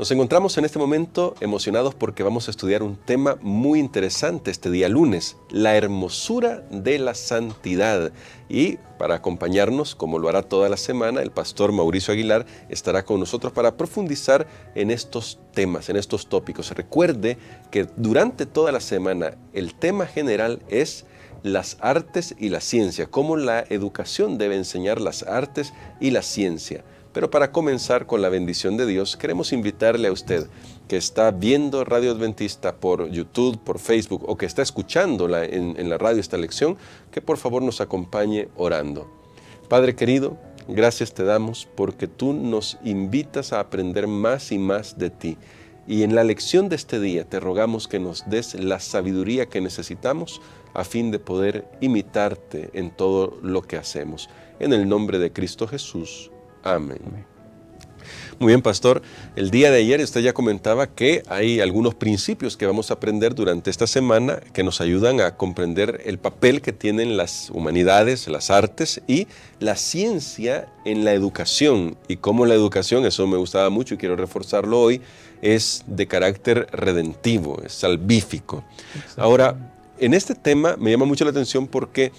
Nos encontramos en este momento emocionados porque vamos a estudiar un tema muy interesante este día lunes, la hermosura de la santidad. Y para acompañarnos, como lo hará toda la semana, el pastor Mauricio Aguilar estará con nosotros para profundizar en estos temas, en estos tópicos. Recuerde que durante toda la semana el tema general es las artes y la ciencia, cómo la educación debe enseñar las artes y la ciencia. Pero para comenzar con la bendición de Dios, queremos invitarle a usted que está viendo Radio Adventista por YouTube, por Facebook, o que está escuchándola en la radio esta lección, que por favor nos acompañe orando. Padre querido, gracias te damos porque tú nos invitas a aprender más y más de ti. Y en la lección de este día te rogamos que nos des la sabiduría que necesitamos a fin de poder imitarte en todo lo que hacemos. En el nombre de Cristo Jesús. Amén. Muy bien, pastor. El día de ayer usted ya comentaba que hay algunos principios que vamos a aprender durante esta semana que nos ayudan a comprender el papel que tienen las humanidades, las artes y la ciencia en la educación. Y cómo la educación, eso me gustaba mucho y quiero reforzarlo hoy, es de carácter redentivo, es salvífico. Ahora, en este tema me llama mucho la atención porque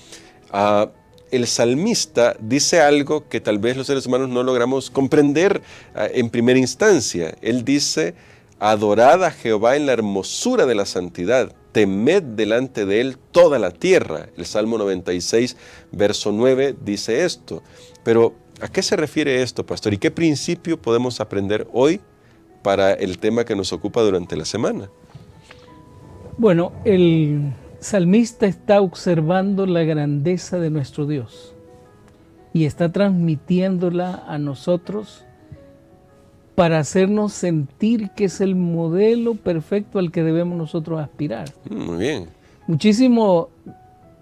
el salmista dice algo que tal vez los seres humanos no logramos comprender en primera instancia. Él dice, adorad a Jehová en la hermosura de la santidad, temed delante de él toda la tierra. El Salmo 96, verso 9 dice esto. Pero, ¿a qué se refiere esto, pastor? ¿Y qué principio podemos aprender hoy para el tema que nos ocupa durante la semana? Bueno, el salmista está observando la grandeza de nuestro Dios y está transmitiéndola a nosotros para hacernos sentir que es el modelo perfecto al que debemos nosotros aspirar. Muy bien. Muchísimo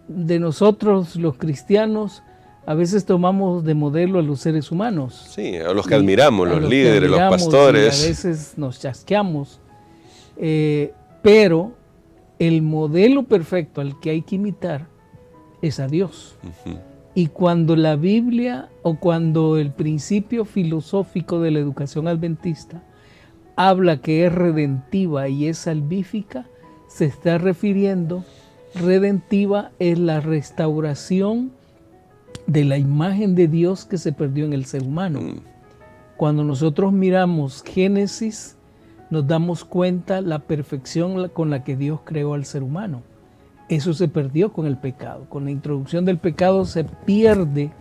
de nosotros, los cristianos, a veces tomamos de modelo a los seres humanos. Sí, a los que admiramos, los líderes, los pastores. Y a veces nos chasqueamos, pero el modelo perfecto al que hay que imitar es a Dios. Y cuando la Biblia o cuando el principio filosófico de la educación adventista habla que es redentiva y es salvífica, se está refiriendo, redentiva es la restauración de la imagen de Dios que se perdió en el ser humano. Cuando nosotros miramos Génesis, nos damos cuenta la perfección con la que Dios creó al ser humano. Eso se perdió con el pecado. Con la introducción del pecado se pierde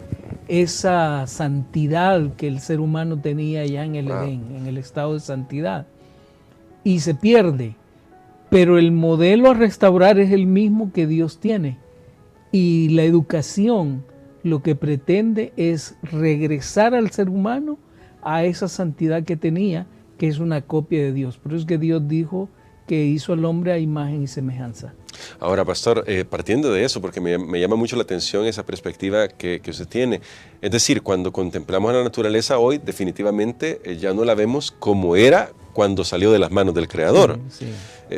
esa santidad que el ser humano tenía ya en el Edén, en el estado de santidad. Y se pierde. Pero el modelo a restaurar es el mismo que Dios tiene. Y la educación lo que pretende es regresar al ser humano a esa santidad que tenía, que es una copia de Dios. Por eso es que Dios dijo que hizo al hombre a imagen y semejanza. Ahora, pastor, partiendo de eso, porque me llama mucho la atención esa perspectiva que usted tiene. Es decir, cuando contemplamos la naturaleza hoy, definitivamente ya no la vemos como era cuando salió de las manos del Creador. Sí.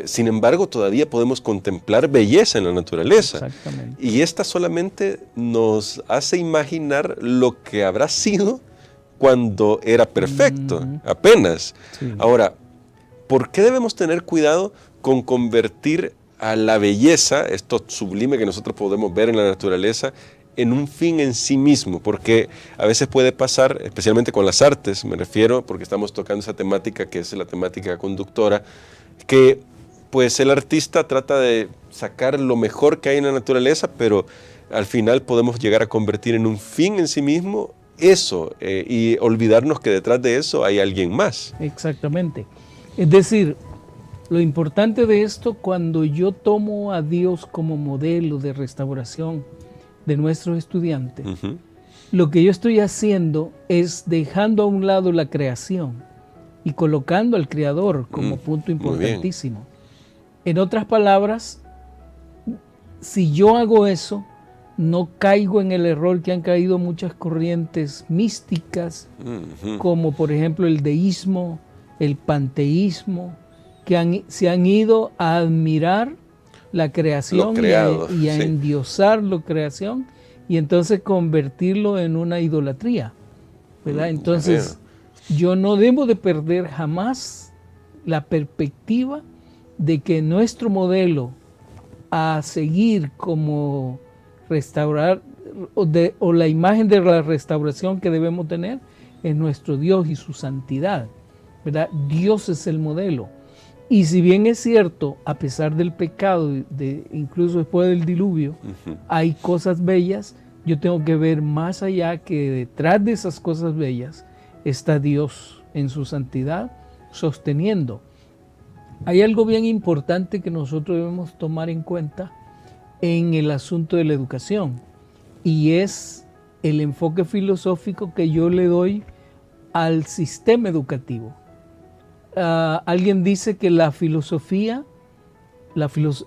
Sin embargo, todavía podemos contemplar belleza en la naturaleza. Exactamente. Y esta solamente nos hace imaginar lo que habrá sido cuando era perfecto, apenas. Sí. Ahora, ¿por qué debemos tener cuidado con convertir a la belleza, esto sublime que nosotros podemos ver en la naturaleza, en un fin en sí mismo? Porque a veces puede pasar, especialmente con las artes, me refiero, porque estamos tocando esa temática que es la temática conductora, que pues el artista trata de sacar lo mejor que hay en la naturaleza, pero al final podemos llegar a convertir en un fin en sí mismo eso, y olvidarnos que detrás de eso hay alguien más. Exactamente. Es decir, lo importante de esto, cuando yo tomo a Dios como modelo de restauración de nuestros estudiantes, lo que yo estoy haciendo es dejando a un lado la creación y colocando al Creador como punto importantísimo. En otras palabras, si yo hago eso, no caigo en el error que han caído muchas corrientes místicas, como por ejemplo el deísmo, el panteísmo, que se han ido a admirar la creación y a endiosar la creación y entonces convertirlo en una idolatría, ¿verdad? Entonces, yo no debo de perder jamás la perspectiva de que nuestro modelo a seguir como restaurar o la imagen de la restauración que debemos tener es nuestro Dios y su santidad, ¿verdad? Dios es el modelo. Y si bien es cierto, a pesar del pecado, incluso después del diluvio, hay cosas bellas, yo tengo que ver más allá que detrás de esas cosas bellas está Dios en su santidad sosteniendo. Hay algo bien importante que nosotros debemos tomar en cuenta en el asunto de la educación, y es el enfoque filosófico que yo le doy al sistema educativo. Alguien dice que la filosofía,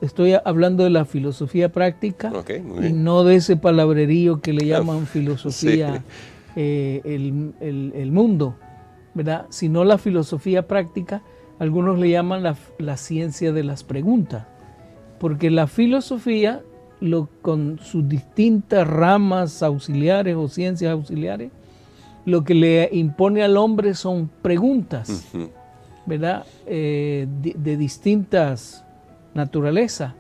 estoy hablando de la filosofía práctica, y no de ese palabrerío que le llaman filosofía, sí. el mundo, ¿verdad? Sino la filosofía práctica. Algunos le llaman la ciencia de las preguntas, porque la filosofía, con sus distintas ramas auxiliares o ciencias auxiliares, lo que le impone al hombre son preguntas, ¿verdad? De distintas naturalezas.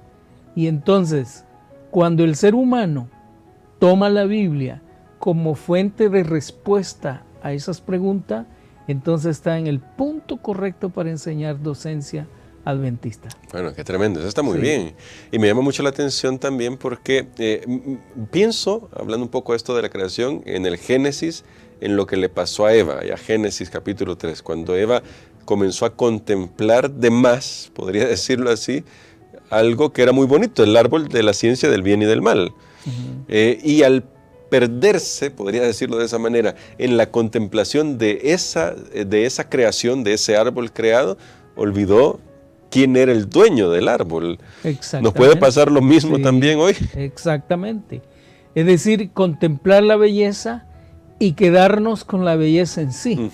Y entonces, cuando el ser humano toma la Biblia como fuente de respuesta a esas preguntas, entonces está en el punto correcto para enseñar docencia adventista. Bueno, qué tremendo, eso está muy bien. Y me llama mucho la atención también porque pienso, hablando un poco de esto de la creación, en el Génesis, en lo que le pasó a Eva, ya Génesis capítulo 3, cuando Eva comenzó a contemplar de más, podría decirlo así, algo que era muy bonito, el árbol de la ciencia del bien y del mal. Y al perderse, podría decirlo de esa manera, en la contemplación de esa creación, de ese árbol creado, olvidó quién era el dueño del árbol. ¿Nos puede pasar lo mismo también hoy? Exactamente. Es decir, contemplar la belleza y quedarnos con la belleza en sí,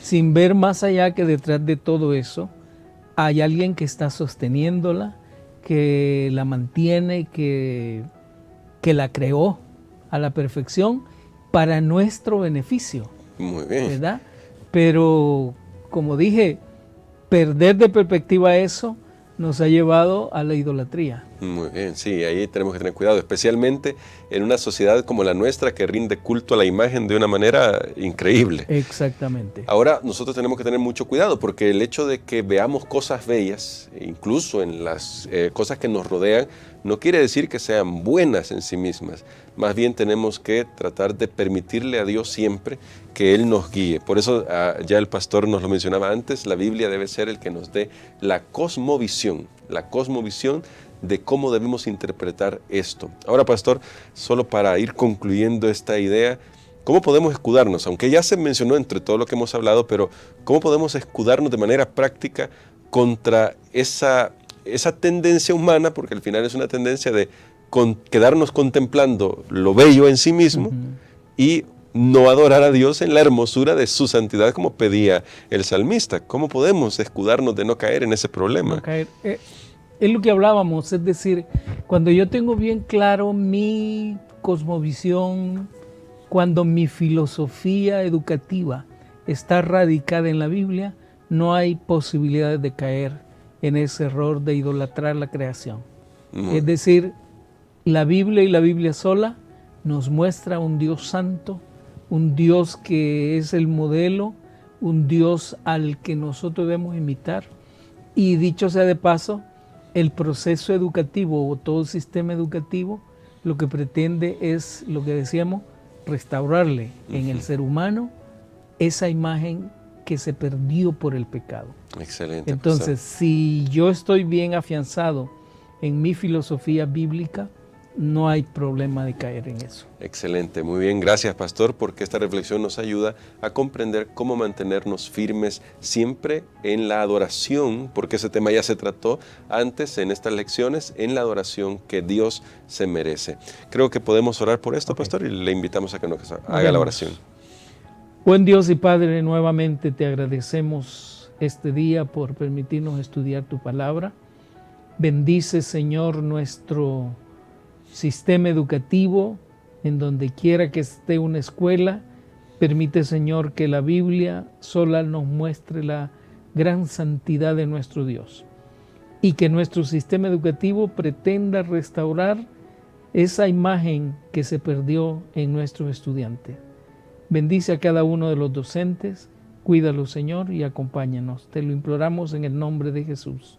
sin ver más allá que detrás de todo eso hay alguien que está sosteniéndola, que la mantiene, que la creó a la perfección para nuestro beneficio. Muy bien. ¿Verdad? Pero, como dije, perder de perspectiva eso nos ha llevado a la idolatría. Muy bien, sí, ahí tenemos que tener cuidado, especialmente en una sociedad como la nuestra que rinde culto a la imagen de una manera increíble. Exactamente. Ahora nosotros tenemos que tener mucho cuidado porque el hecho de que veamos cosas bellas, incluso en las cosas que nos rodean, no quiere decir que sean buenas en sí mismas. Más bien tenemos que tratar de permitirle a Dios siempre que Él nos guíe. Por eso ya el pastor nos lo mencionaba antes, la Biblia debe ser el que nos dé la cosmovisión de cómo debemos interpretar esto. Ahora, pastor, solo para ir concluyendo esta idea, ¿cómo podemos escudarnos? Aunque ya se mencionó entre todo lo que hemos hablado, pero ¿cómo podemos escudarnos de manera práctica contra esa tendencia humana? Porque al final es una tendencia de quedarnos contemplando lo bello en sí mismo y no adorar a Dios en la hermosura de su santidad como pedía el salmista. ¿Cómo podemos escudarnos de no caer en ese problema? No caer. Es lo que hablábamos, es decir, cuando yo tengo bien claro mi cosmovisión, cuando mi filosofía educativa está radicada en la Biblia, no hay posibilidades de caer en ese error de idolatrar la creación. Es decir, la Biblia y la Biblia sola nos muestra un Dios santo, un Dios que es el modelo, un Dios al que nosotros debemos imitar. Y dicho sea de paso, el proceso educativo o todo sistema educativo lo que pretende es, lo que decíamos, restaurarle en el ser humano esa imagen que se perdió por el pecado. Excelente. Entonces, si yo estoy bien afianzado en mi filosofía bíblica, no hay problema de caer en eso. Excelente, muy bien, gracias pastor, porque esta reflexión nos ayuda a comprender cómo mantenernos firmes siempre en la adoración, porque ese tema ya se trató antes en estas lecciones, en la adoración que Dios se merece. Creo que podemos orar por esto, pastor, y le invitamos a que nos haga la oración. Buen Dios y Padre, nuevamente te agradecemos este día por permitirnos estudiar tu palabra. Bendice, Señor, nuestro sistema educativo, en donde quiera que esté una escuela. Permite, Señor, que la Biblia sola nos muestre la gran santidad de nuestro Dios. Y que nuestro sistema educativo pretenda restaurar esa imagen que se perdió en nuestros estudiantes. Bendice a cada uno de los docentes, cuídalos, Señor, y acompáñanos. Te lo imploramos en el nombre de Jesús.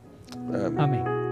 Amén.